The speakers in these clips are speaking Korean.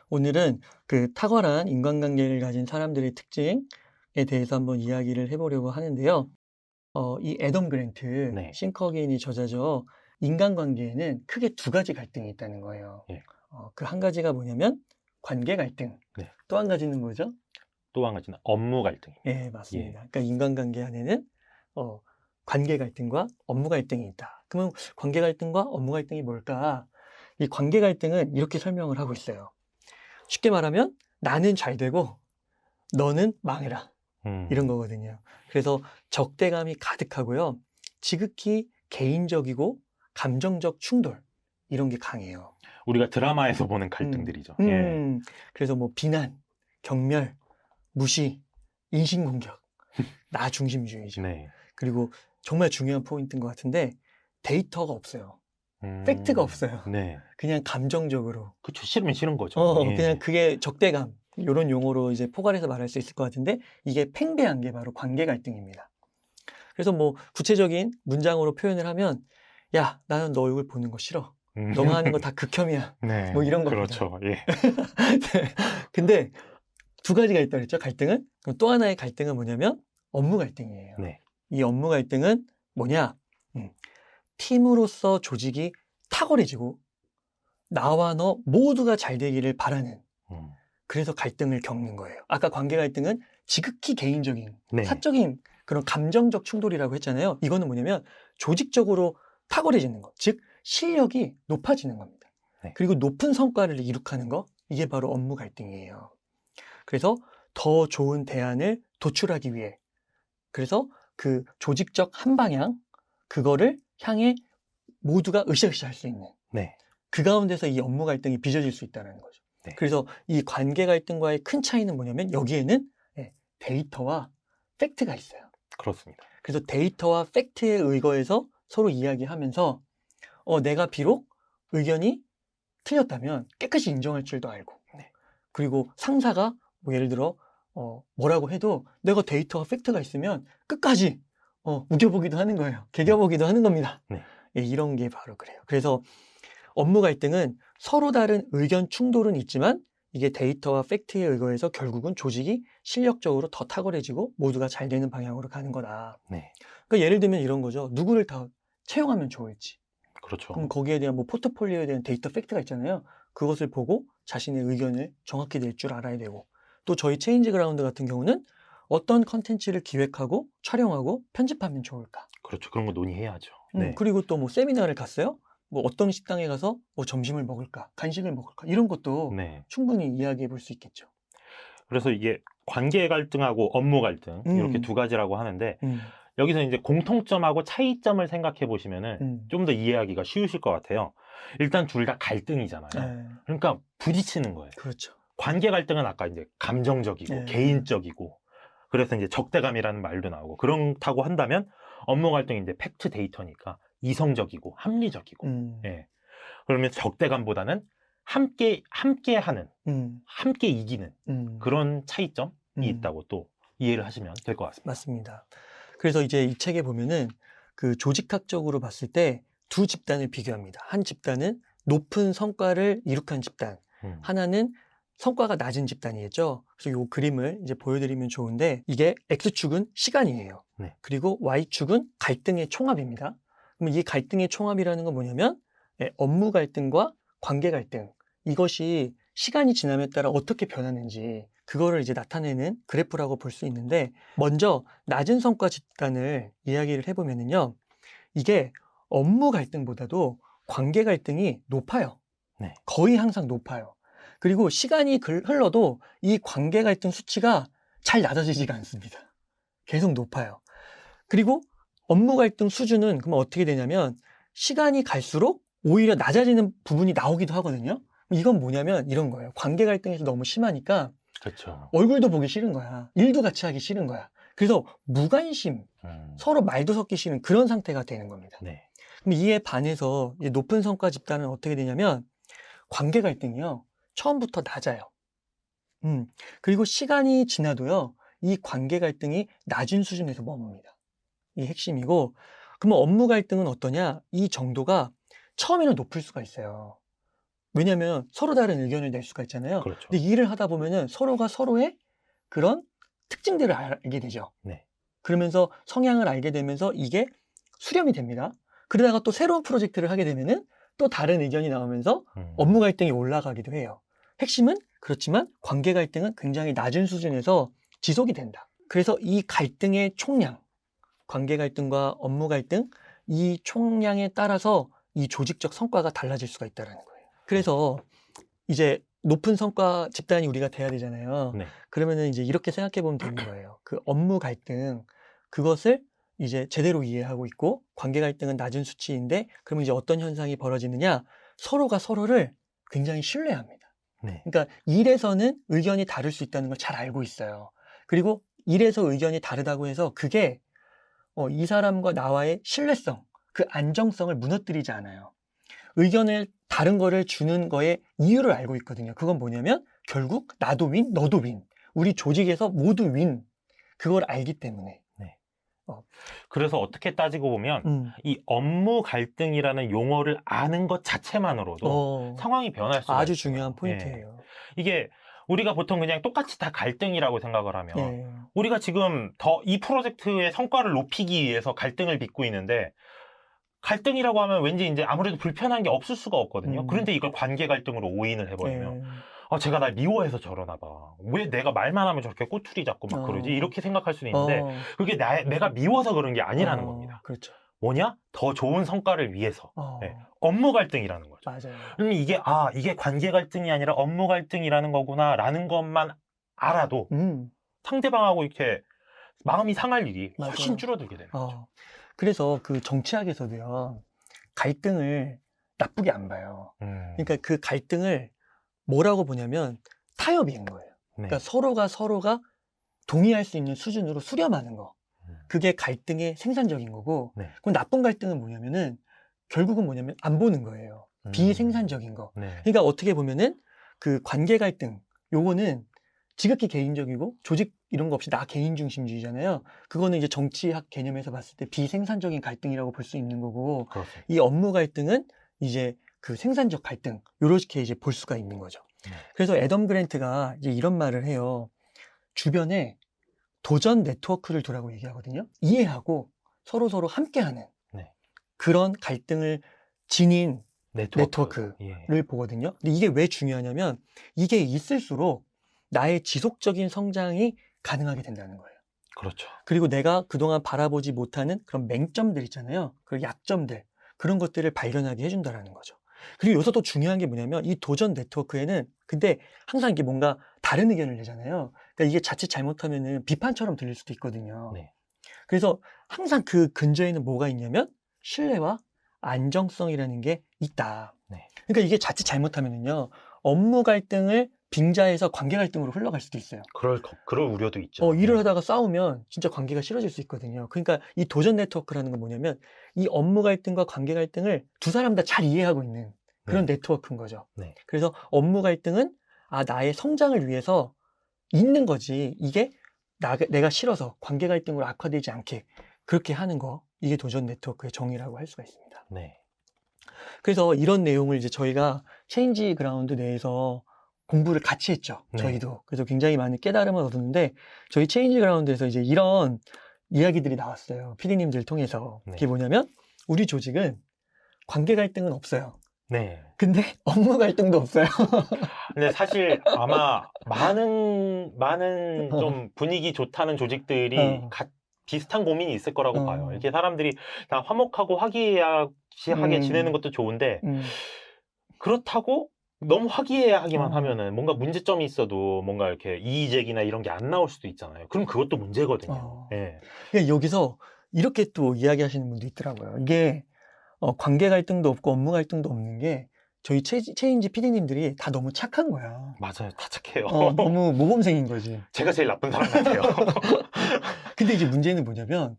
오늘은 그 탁월한 인간관계를 가진 사람들의 특징에 대해서 한번 이야기를 해보려고 하는데요. 이 애덤 그랜트, 네. 싱커게인이 저자죠. 인간관계에는 크게 두 가지 갈등이 있다는 거예요. 예. 그 한 가지가 뭐냐면 관계 갈등. 네. 또 한 가지는 뭐죠? 또 한 가지는 업무 갈등입니다. 예, 맞습니다. 그러니까 인간관계 안에는 관계 갈등과 업무 갈등이 있다. 그러면 관계 갈등과 업무 갈등이 뭘까? 이 관계 갈등은 이렇게 설명을 하고 있어요. 쉽게 말하면 나는 잘 되고 너는 망해라. 이런 거거든요. 그래서 적대감이 가득하고요. 지극히 개인적이고 감정적 충돌 이런 게 강해요. 우리가 드라마에서 보는 갈등들이죠. 예. 그래서 뭐 비난, 경멸, 무시, 인신공격, 나 중심주의죠. 네. 그리고 정말 중요한 포인트인 것 같은데 데이터가 없어요. 팩트가 없어요. 네. 그냥 감정적으로. 그쵸. 싫으면 싫은 거죠. 예. 그냥 그게 적대감. 이런 용어로 이제 포괄해서 말할 수 있을 것 같은데 이게 팽배한 게 바로 관계 갈등입니다. 그래서 뭐 구체적인 문장으로 표현을 하면 야, 나는 너 얼굴 보는 거 싫어. 너가 하는 거 다 극혐이야. 네. 뭐 이런 겁니다. 그렇죠. 예. 네. 근데 두 가지가 있다고 했죠, 갈등은. 그럼 또 하나의 갈등은 뭐냐면 업무 갈등이에요. 네. 이 업무 갈등은 뭐냐? 팀으로서 조직이 탁월해지고 나와 너 모두가 잘 되기를 바라는 그래서 갈등을 겪는 거예요. 아까 관계 갈등은 지극히 개인적인, 네. 사적인 그런 감정적 충돌이라고 했잖아요. 이거는 뭐냐면 조직적으로 탁월해지는 것, 즉 실력이 높아지는 겁니다. 네. 그리고 높은 성과를 이룩하는 거, 이게 바로 업무 갈등이에요. 그래서 더 좋은 대안을 도출하기 위해 그래서 그 조직적 한 방향, 그거를 향해 모두가 으쌰으쌰 할 수 있는 네. 그 가운데서 이 업무 갈등이 빚어질 수 있다는 거죠. 네. 그래서 이 관계 갈등과의 큰 차이는 뭐냐면 여기에는 데이터와 팩트가 있어요. 그렇습니다. 그래서 데이터와 팩트에 의거해서 서로 이야기하면서 내가 비록 의견이 틀렸다면 깨끗이 인정할 줄도 알고 네. 그리고 상사가 뭐 예를 들어 뭐라고 해도 내가 데이터와 팩트가 있으면 끝까지 우겨보기도 하는 거예요. 개겨보기도 하는 겁니다. 네. 예, 이런 게 바로 그래요. 그래서 업무 갈등은 서로 다른 의견 충돌은 있지만 이게 데이터와 팩트에 의거해서 결국은 조직이 실력적으로 더 탁월해지고 모두가 잘 되는 방향으로 가는 거다. 네. 그러니까 예를 들면 이런 거죠. 누구를 다 채용하면 좋을지. 그렇죠. 그럼 거기에 대한 뭐 포트폴리오에 대한 데이터 팩트가 있잖아요. 그것을 보고 자신의 의견을 정확히 낼 줄 알아야 되고 또 저희 체인지 그라운드 같은 경우는 어떤 컨텐츠를 기획하고 촬영하고 편집하면 좋을까. 그렇죠. 그런 거 논의해야죠. 네. 그리고 또 뭐 세미나를 갔어요. 뭐 어떤 식당에 가서 뭐 점심을 먹을까, 간식을 먹을까 이런 것도 네. 충분히 이야기해 볼 수 있겠죠. 그래서 이게 관계 갈등하고 업무 갈등 이렇게 두 가지라고 하는데 여기서 이제 공통점하고 차이점을 생각해 보시면은 좀 더 이해하기가 쉬우실 것 같아요. 일단 둘 다 갈등이잖아요. 네. 그러니까 부딪히는 거예요. 그렇죠. 관계 갈등은 아까 이제 감정적이고 네. 개인적이고 그래서 이제 적대감이라는 말도 나오고 그렇다고 한다면 업무 갈등이 이제 팩트 데이터니까 이성적이고 합리적이고 예. 그러면 적대감보다는 함께 하는 함께 이기는 그런 차이점이 있다고 또 이해를 하시면 될 것 같습니다. 맞습니다. 그래서 이제 이 책에 보면은 그 조직학적으로 봤을 때 두 집단을 비교합니다. 한 집단은 높은 성과를 이룩한 집단, 하나는 성과가 낮은 집단이겠죠. 그래서 이 그림을 이제 보여드리면 좋은데 이게 X축은 시간이에요. 네. 그리고 Y축은 갈등의 총합입니다. 그럼 이 갈등의 총합이라는 건 뭐냐면 업무 갈등과 관계 갈등 이것이 시간이 지남에 따라 어떻게 변하는지 그거를 이제 나타내는 그래프라고 볼 수 있는데 먼저 낮은 성과 집단을 이야기를 해보면은요 이게 업무 갈등보다도 관계 갈등이 높아요. 네. 거의 항상 높아요. 그리고 시간이 흘러도 이 관계 갈등 수치가 잘 낮아지지가 않습니다. 계속 높아요. 그리고 업무 갈등 수준은 그럼 어떻게 되냐면 시간이 갈수록 오히려 낮아지는 부분이 나오기도 하거든요. 이건 뭐냐면 이런 거예요. 관계 갈등에서 너무 심하니까 그렇죠. 얼굴도 보기 싫은 거야. 일도 같이 하기 싫은 거야. 그래서 무관심, 서로 말도 섞기 싫은 그런 상태가 되는 겁니다. 네. 그럼 이에 반해서 높은 성과 집단은 어떻게 되냐면 관계 갈등이요. 처음부터 낮아요. 그리고 시간이 지나도요. 이 관계 갈등이 낮은 수준에서 머뭅니다. 이 핵심이고 그러면 업무 갈등은 어떠냐? 이 정도가 처음에는 높을 수가 있어요. 왜냐하면 서로 다른 의견을 낼 수가 있잖아요. 그렇죠. 근데 일을 하다 보면은 서로가 서로의 그런 특징들을 알게 되죠. 네. 그러면서 성향을 알게 되면서 이게 수렴이 됩니다. 그러다가 또 새로운 프로젝트를 하게 되면은 또 다른 의견이 나오면서 업무 갈등이 올라가기도 해요. 핵심은 그렇지만 관계 갈등은 굉장히 낮은 수준에서 지속이 된다. 그래서 이 갈등의 총량, 관계 갈등과 업무 갈등, 이 총량에 따라서 이 조직적 성과가 달라질 수가 있다는 거예요. 그래서 이제 높은 성과 집단이 우리가 돼야 되잖아요. 네. 그러면은 이제 이렇게 생각해 보면 되는 거예요. 그 업무 갈등, 그것을 이제 제대로 이해하고 있고, 관계 갈등은 낮은 수치인데, 그러면 이제 어떤 현상이 벌어지느냐? 서로가 서로를 굉장히 신뢰합니다. 네. 그러니까 일에서는 의견이 다를 수 있다는 걸 잘 알고 있어요. 그리고 일에서 의견이 다르다고 해서 그게 이 사람과 나와의 신뢰성, 그 안정성을 무너뜨리지 않아요. 의견을 다른 거를 주는 거에 이유를 알고 있거든요. 그건 뭐냐면 결국 나도 윈, 너도 윈. 우리 조직에서 모두 윈. 그걸 알기 때문에. 네. 그래서 어떻게 따지고 보면 이 업무 갈등이라는 용어를 아는 것 자체만으로도 상황이 변할 수가 아주 있어요. 중요한 포인트예요. 이게 우리가 보통 그냥 똑같이 다 갈등이라고 생각을 하면 예. 우리가 지금 더 이 프로젝트의 성과를 높이기 위해서 갈등을 빚고 있는데 갈등이라고 하면 왠지 이제 아무래도 불편한 게 없을 수가 없거든요. 그런데 이걸 관계 갈등으로 오인을 해버리면 제가 날 미워해서 저러나 봐. 왜 내가 말만 하면 저렇게 꼬투리 잡고 막 그러지? 이렇게 생각할 수는 있는데 그게 내가 미워서 그런 게 아니라는 겁니다. 그렇죠. 뭐냐? 더 좋은 성과를 위해서. 네. 업무 갈등이라는 거죠. 맞아요. 그러면 이게 관계 갈등이 아니라 업무 갈등이라는 거구나라는 것만 알아도 상대방하고 이렇게 마음이 상할 일이 훨씬 맞아요. 줄어들게 되는 거죠. 그래서 그 정치학에서도요, 갈등을 나쁘게 안 봐요. 그러니까 그 갈등을 뭐라고 보냐면 타협인 거예요. 그러니까 서로가 동의할 수 있는 수준으로 수렴하는 거. 그게 갈등의 생산적인 거고, 그럼 나쁜 갈등은 뭐냐면은 결국은 뭐냐면 안 보는 거예요. 비생산적인 거. 그러니까 어떻게 보면은 그 관계 갈등, 요거는 지극히 개인적이고 조직 이런 거 없이 나 개인 중심주의잖아요. 그거는 이제 정치학 개념에서 봤을 때 비생산적인 갈등이라고 볼 수 있는 거고, 그렇습니다. 이 업무 갈등은 이제 그 생산적 갈등, 요렇게 이제 볼 수가 있는 거죠. 그래서 애덤 그랜트가 이제 이런 말을 해요. 주변에 도전 네트워크를 두라고 얘기하거든요. 이해하고 서로 함께하는 그런 갈등을 지닌 네트워크를 보거든요. 근데 이게 왜 중요하냐면 이게 있을수록 나의 지속적인 성장이 가능하게 된다는 거예요. 그렇죠. 그리고 내가 그동안 바라보지 못하는 그런 맹점들 있잖아요. 그런 약점들, 그런 것들을 발견하게 해준다는 거죠. 그리고 여기서 또 중요한 게 뭐냐면 이 도전 네트워크에는 근데 항상 이게 뭔가 다른 의견을 내잖아요. 그러니까 이게 자칫 잘못하면은 비판처럼 들릴 수도 있거든요. 그래서 항상 그 근저에는 뭐가 있냐면 신뢰와 안정성이라는 게 있다. 그러니까 이게 자칫 잘못하면은요, 업무 갈등을 빙자해서 관계 갈등으로 흘러갈 수도 있어요. 그럴 우려도 있죠. 일을 하다가 싸우면 진짜 관계가 싫어질 수 있거든요. 그러니까 이 도전 네트워크라는 건 뭐냐면 이 업무 갈등과 관계 갈등을 두 사람 다 잘 이해하고 있는 그런 네트워크인 거죠. 그래서 업무 갈등은 나의 성장을 위해서 있는 거지, 이게 내가 싫어서 관계 갈등으로 악화되지 않게 그렇게 하는 거, 이게 도전 네트워크의 정의라고 할 수가 있습니다. 그래서 이런 내용을 이제 저희가 체인지 그라운드 내에서 공부를 같이 했죠. 저희도. 그래서 굉장히 많은 깨달음을 얻었는데 저희 체인지 그라운드에서 이제 이런 이야기들이 나왔어요. PD님들 통해서. 그게 뭐냐면 우리 조직은 관계 갈등은 없어요. 근데 업무 갈등도 없어요. 근데 사실 아마 많은 좀 분위기 좋다는 조직들이 비슷한 고민이 있을 거라고 봐요. 이렇게 사람들이 다 화목하고 화기애애하게 지내는 것도 좋은데 그렇다고 너무 화기애애하기만 하면은 뭔가 문제점이 있어도 뭔가 이렇게 이의제기나 이런 게 안 나올 수도 있잖아요. 그럼 그것도 문제거든요. 그러니까 여기서 이렇게 또 이야기하시는 분도 있더라고요. 이게 관계 갈등도 없고 업무 갈등도 없는 게 저희 체인지 PD님들이 다 너무 착한 거야. 맞아요. 다 착해요. 너무 모범생인 거지. 제가 제일 나쁜 사람 같아요. 근데 이제 문제는 뭐냐면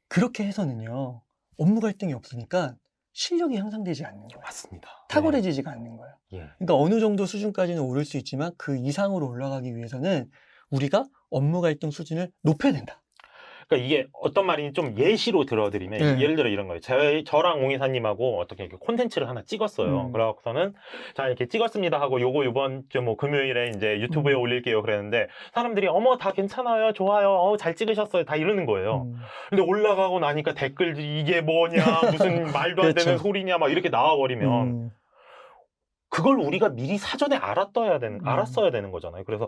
그렇게 해서는요, 업무 갈등이 없으니까 실력이 향상되지 않는 거예요. 맞습니다. 탁월해지지가 않는 거예요. 그러니까 어느 정도 수준까지는 오를 수 있지만 그 이상으로 올라가기 위해서는 우리가 업무 갈등 수준을 높여야 된다. 그러니까 이게 어떤 말인지 좀 예시로 들어드리면 네. 예를 들어 이런 거예요. 저랑 옹이사님하고 어떻게 이렇게 콘텐츠를 하나 찍었어요. 그래갖고서는 자 이렇게 찍었습니다 하고 요거 이번 주 뭐 금요일에 이제 유튜브에 올릴게요 그랬는데 사람들이 어머 다 괜찮아요, 좋아요, 잘 찍으셨어요 다 이러는 거예요. 근데 올라가고 나니까 댓글들이 이게 뭐냐 무슨 말도 안 되는 그렇죠. 소리냐 막 이렇게 나와버리면 그걸 우리가 미리 사전에 알았어야 되는 거잖아요. 그래서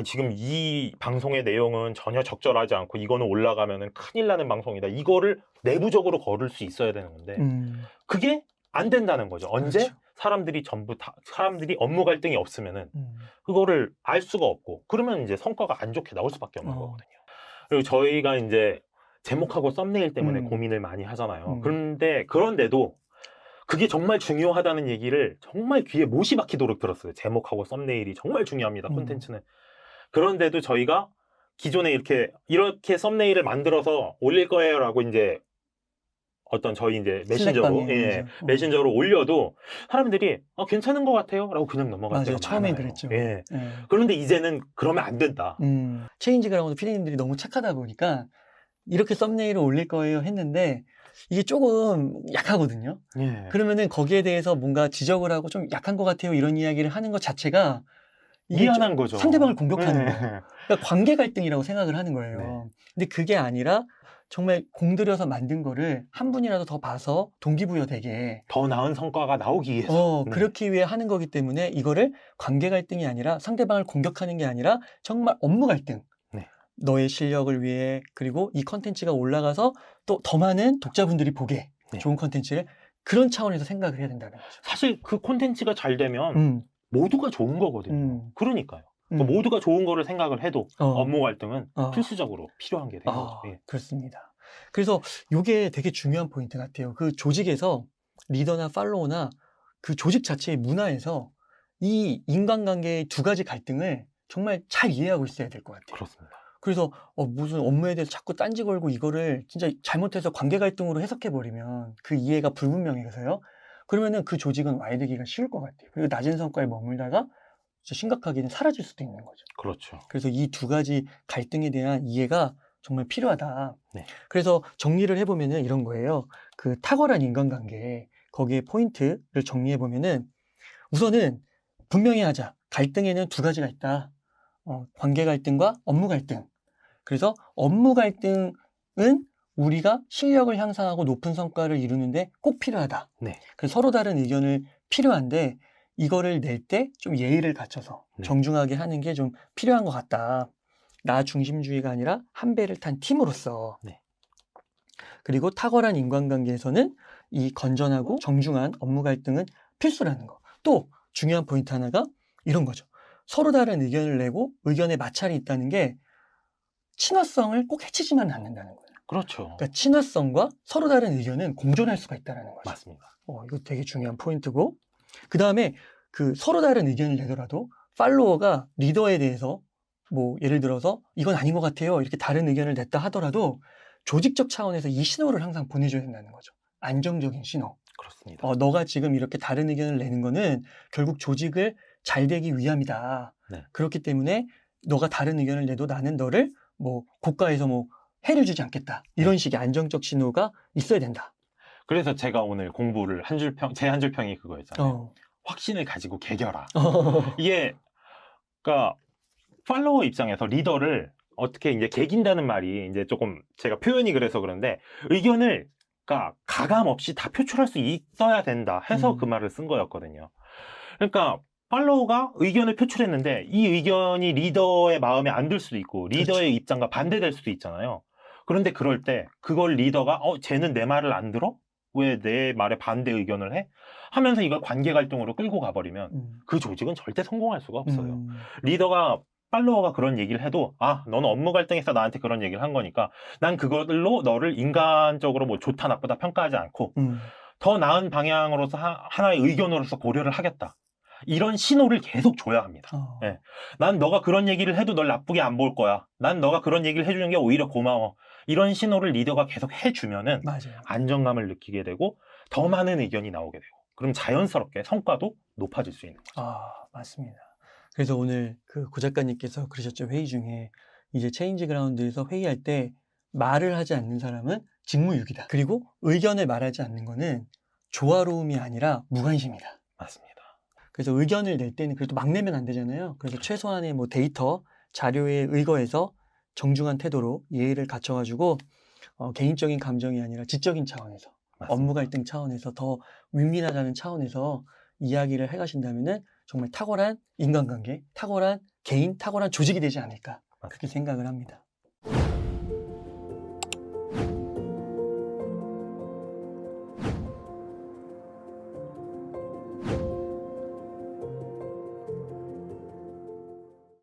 지금 이 방송의 내용은 전혀 적절하지 않고 이거는 올라가면은 큰일 나는 방송이다. 이거를 내부적으로 걸을 수 있어야 되는 건데 그게 안 된다는 거죠. 언제 그렇죠. 사람들이 업무 갈등이 없으면은 그거를 알 수가 없고 그러면 이제 성과가 안 좋게 나올 수밖에 없는 거거든요. 그리고 저희가 이제 제목하고 썸네일 때문에 고민을 많이 하잖아요. 그런데도 그게 정말 중요하다는 얘기를 정말 귀에 못이 박히도록 들었어요. 제목하고 썸네일이 정말 중요합니다. 콘텐츠는. 그런데도 저희가 기존에 이렇게 썸네일을 만들어서 올릴 거예요라고 이제 어떤 저희 이제 메신저로 메신저로 올려도 사람들이 괜찮은 것 같아요라고 그냥 넘어갈 때가 처음엔 많아요. 그랬죠. 그런데 이제는 그러면 안 된다. 체인지 그라운드 PD님들이 너무 착하다 보니까 이렇게 썸네일을 올릴 거예요 했는데 이게 조금 약하거든요. 그러면은 거기에 대해서 뭔가 지적을 하고 좀 약한 것 같아요 이런 이야기를 하는 것 자체가 미안한 거죠. 상대방을 공격하는 거예요. 그러니까 관계 갈등이라고 생각을 하는 거예요. 근데 그게 아니라 정말 공들여서 만든 거를 한 분이라도 더 봐서 동기부여되게 더 나은 성과가 나오기 위해서 그렇기 위해 하는 거기 때문에 이거를 관계 갈등이 아니라 상대방을 공격하는 게 아니라 정말 업무 갈등. 너의 실력을 위해 그리고 이 컨텐츠가 올라가서 또 더 많은 독자분들이 보게 좋은 컨텐츠를 그런 차원에서 생각을 해야 된다는 거죠. 사실 그 콘텐츠가 잘 되면 모두가 좋은 거거든요. 그러니까요. 그러니까 모두가 좋은 거를 생각을 해도 업무 갈등은 필수적으로 필요한 게 되는 거죠. 그렇습니다. 그래서 이게 되게 중요한 포인트 같아요. 그 조직에서 리더나 팔로워나 그 조직 자체의 문화에서 이 인간관계의 두 가지 갈등을 정말 잘 이해하고 있어야 될 것 같아요. 그렇습니다. 그래서 무슨 업무에 대해서 자꾸 딴지 걸고 이거를 진짜 잘못해서 관계 갈등으로 해석해버리면 그 이해가 불분명해서요. 그러면은 그 조직은 와해되기가 쉬울 것 같아요. 그리고 낮은 성과에 머물다가 진짜 심각하게는 사라질 수도 있는 거죠. 그렇죠. 그래서 이 두 가지 갈등에 대한 이해가 정말 필요하다. 그래서 정리를 해보면은 이런 거예요. 그 탁월한 인간관계, 거기에 포인트를 정리해보면은 우선은 분명히 하자. 갈등에는 두 가지가 있다. 관계 갈등과 업무 갈등. 그래서 업무 갈등은 우리가 실력을 향상하고 높은 성과를 이루는데 꼭 필요하다. 그래서 서로 다른 의견을 필요한데 이거를 낼 때 좀 예의를 갖춰서 정중하게 하는 게 좀 필요한 것 같다. 나 중심주의가 아니라 한 배를 탄 팀으로서. 그리고 탁월한 인간관계에서는 이 건전하고 정중한 업무 갈등은 필수라는 거. 또 중요한 포인트 하나가 이런 거죠. 서로 다른 의견을 내고 의견에 마찰이 있다는 게 친화성을 꼭 해치지만 않는다는 거예요. 그렇죠. 그러니까 친화성과 서로 다른 의견은 공존할 수가 있다는 거죠. 맞습니다. 이거 되게 중요한 포인트고 그 다음에 그 서로 다른 의견을 내더라도 팔로워가 리더에 대해서 뭐 예를 들어서 이건 아닌 것 같아요 이렇게 다른 의견을 냈다 하더라도 조직적 차원에서 이 신호를 항상 보내줘야 된다는 거죠. 안정적인 신호. 그렇습니다. 너가 지금 이렇게 다른 의견을 내는 거는 결국 조직을 잘 되기 위함이다. 그렇기 때문에 너가 다른 의견을 내도 나는 너를 뭐 고가에서 뭐 해를 주지 않겠다. 이런 식의 안정적 신호가 있어야 된다. 그래서 제가 오늘 공부를 제 한 줄 평이 그거였잖아요. 확신을 가지고 개겨라. 이게 그러니까 팔로워 입장에서 리더를 어떻게 이제 개긴다는 말이 이제 조금 제가 표현이 그래서 그런데 의견을 그러니까 가감 없이 다 표출할 수 있어야 된다 해서 그 말을 쓴 거였거든요. 그러니까 팔로워가 의견을 표출했는데 이 의견이 리더의 마음에 안 들 수도 있고 리더의 입장과 반대될 수도 있잖아요. 그런데 그럴 때 그걸 리더가 쟤는 내 말을 안 들어? 왜 내 말에 반대 의견을 해? 하면서 이걸 관계 갈등으로 끌고 가버리면 그 조직은 절대 성공할 수가 없어요. 팔로워가 그런 얘기를 해도 너는 업무 갈등에서 나한테 그런 얘기를 한 거니까 난 그걸로 너를 인간적으로 뭐 좋다 나쁘다 평가하지 않고 더 나은 방향으로서 하나의 의견으로서 고려를 하겠다. 이런 신호를 계속 줘야 합니다. 난 너가 그런 얘기를 해도 널 나쁘게 안 볼 거야. 난 너가 그런 얘기를 해주는 게 오히려 고마워. 이런 신호를 리더가 계속 해주면은 안정감을 느끼게 되고 더 많은 의견이 나오게 되고 그럼 자연스럽게 성과도 높아질 수 있는 거죠. 맞습니다. 그래서 오늘 그 고 작가님께서 그러셨죠. 회의 중에 이제 체인지 그라운드에서 회의할 때 말을 하지 않는 사람은 직무유기다. 그리고 의견을 말하지 않는 거는 조화로움이 아니라 무관심이다. 맞습니다. 그래서 의견을 낼 때는 그래도 막 내면 안 되잖아요. 그래서 최소한의 뭐 데이터, 자료에 의거해서 정중한 태도로 예의를 갖춰가지고 개인적인 감정이 아니라 지적인 차원에서 맞습니다. 업무 갈등 차원에서 더 윈윈하자는 차원에서 이야기를 해가신다면은 정말 탁월한 인간관계, 탁월한 개인, 탁월한 조직이 되지 않을까 그렇게 생각을 합니다.